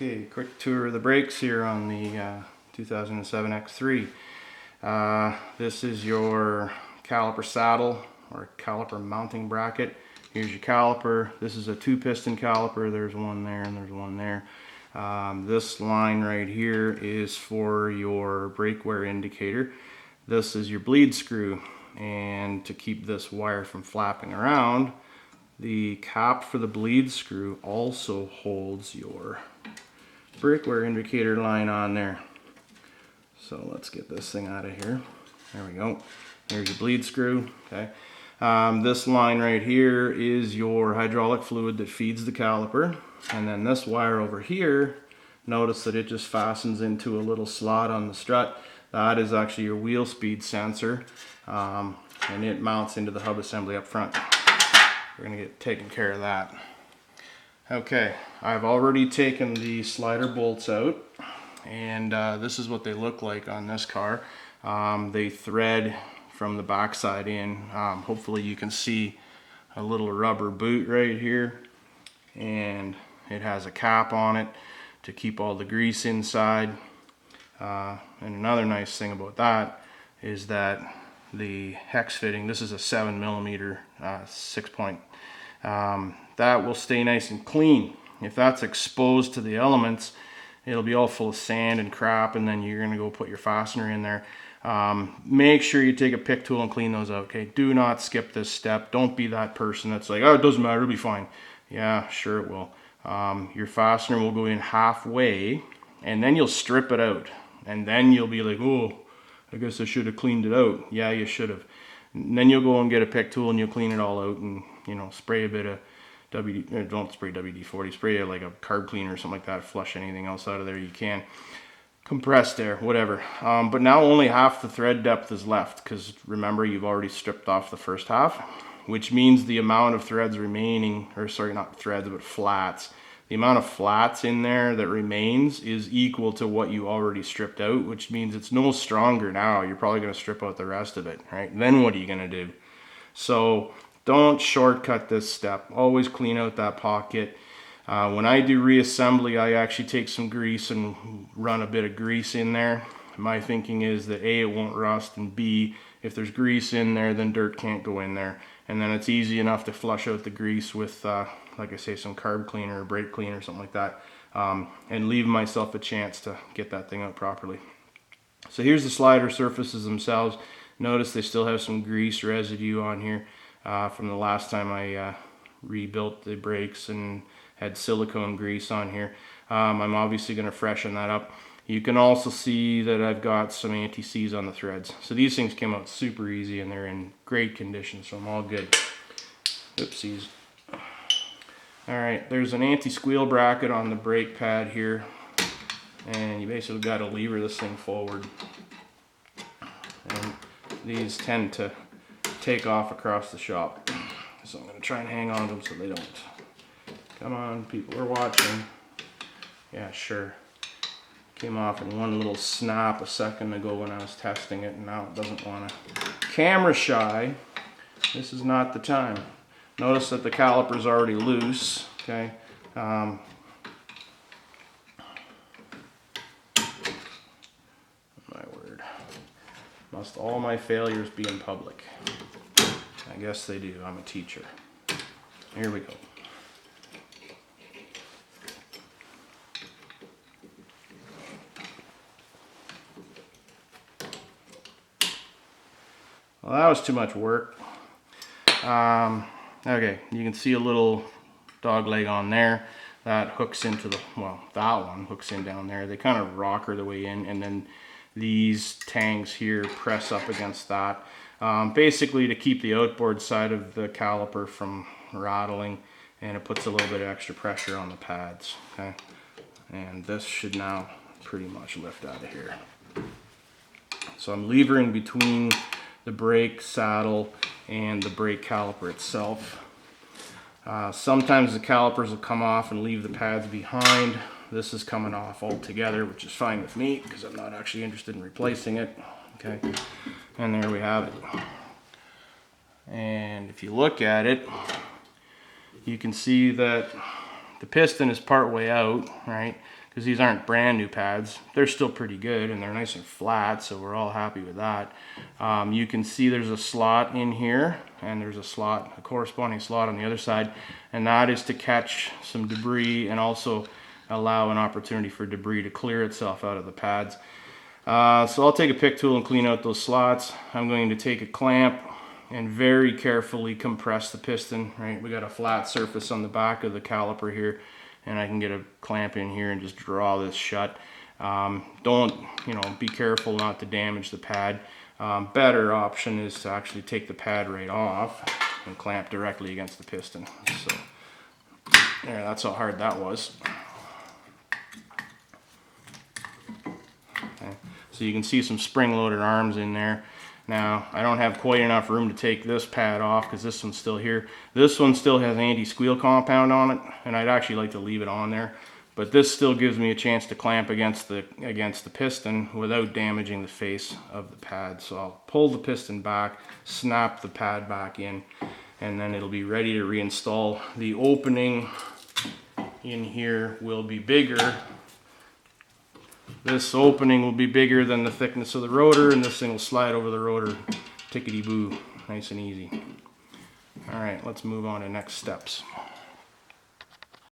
Okay, quick tour of the brakes here on the 2007 X3. This is your caliper saddle or caliper mounting bracket. Here's your caliper. This is a two-piston caliper. There's one there and there's one there. This line right here is for your brake wear indicator. This is your bleed screw, and to keep this wire from flapping around, the cap for the bleed screw also holds your brake wear indicator line on there. So let's get this thing out of here. There we go. There's your bleed screw. Okay. This line right here is your hydraulic fluid that feeds the caliper. And then this wire over here, notice that it just fastens into a little slot on the strut. That is actually your wheel speed sensor. And it mounts into the hub assembly up front. We're going to get taken care of that. Okay, I've already taken the slider bolts out, and this is what they look like on this car. They thread from the backside in. Hopefully you can see a little rubber boot right here, and it has a cap on it to keep all the grease inside. And another nice thing about that is that the hex fitting, this is a 7mm 6-point, that will stay nice and clean. If that's exposed to the elements, it'll be all full of sand and crap, and then you're gonna go put your fastener in there. Make sure you take a pick tool and clean those out, okay? Do not skip this step. Don't be that person that's like, oh, it doesn't matter, it'll be fine. Yeah, sure it will. Your fastener will go in halfway, and then you'll strip it out, and then you'll be like, oh, I guess I should have cleaned it out. Yeah, you should have. And then you'll go and get a pick tool and you'll clean it all out, and spray a bit of don't spray WD-40, spray like a carb cleaner or something like that. Flush anything else out of there you can. Compressed air, whatever. But now only half the thread depth is left, because remember, you've already stripped off the first half, which means the amount of threads remaining, or sorry, not threads, but flats. The amount of flats in there that remains is equal to what you already stripped out, which means it's no stronger now. You're probably going to strip out the rest of it, right? Then what are you going to do? So don't shortcut this step. Always clean out that pocket. When I do reassembly, I actually take some grease and run a bit of grease in there. My thinking is that A, it won't rust, and B, if there's grease in there, then dirt can't go in there. And then it's easy enough to flush out the grease with, like I say, some carb cleaner or brake cleaner or something like that, and leave myself a chance to get that thing out properly. So here's the slider surfaces themselves. Notice they still have some grease residue on here from the last time I rebuilt the brakes and had silicone grease on here. I'm obviously going to freshen that up. You can also see that I've got some anti-seize on the threads. So these things came out super easy and they're in great condition, so I'm all good. Oopsies. Alright, there's an anti-squeal bracket on the brake pad here, and you basically got to lever this thing forward. And these tend to take off across the shop, so I'm going to try and hang on to them so they don't. Come on, people are watching. Yeah, sure. Came off in one little snap a second ago when I was testing it, and now it doesn't want to. Camera shy, this is not the time. Notice that the caliper's already loose, okay? My word. Must all my failures be in public? I guess they do. I'm a teacher. Here we go. Well, that was too much work. Okay, you can see a little dog leg on there that hooks into the, well, that one hooks in down there. They kind of rocker the way in, and then these tangs here press up against that. Basically to keep the outboard side of the caliper from rattling, and it puts a little bit of extra pressure on the pads, okay? And this should now pretty much lift out of here. So I'm levering between the brake saddle and the brake caliper itself. Sometimes the calipers will come off and leave the pads behind. This is coming off altogether, which is fine with me because I'm not actually interested in replacing it. Okay, and there we have it. And if you look at it, you can see that the piston is part way out, right? because these aren't brand new pads. They're still pretty good and they're nice and flat, so we're all happy with that. You can see there's a slot in here and there's a corresponding slot on the other side, and that is to catch some debris and also allow an opportunity for debris to clear itself out of the pads. So I'll take a pick tool and clean out those slots. I'm going to take a clamp and very carefully compress the piston. Right, we got a flat surface on the back of the caliper here, and I can get a clamp in here and just draw this shut. Don't, be careful not to damage the pad. Better option is to actually take the pad right off and clamp directly against the piston. So there, that's how hard that was. Okay. So you can see some spring-loaded arms in there. Now, I don't have quite enough room to take this pad off because this one's still here. This one still has anti-squeal compound on it, and I'd actually like to leave it on there. But this still gives me a chance to clamp against the piston without damaging the face of the pad. So I'll pull the piston back, snap the pad back in, and then it'll be ready to reinstall. The opening in here will be bigger. This opening will be bigger than the thickness of the rotor, and this thing will slide over the rotor tickety-boo, nice and easy. All right, let's move on to next steps.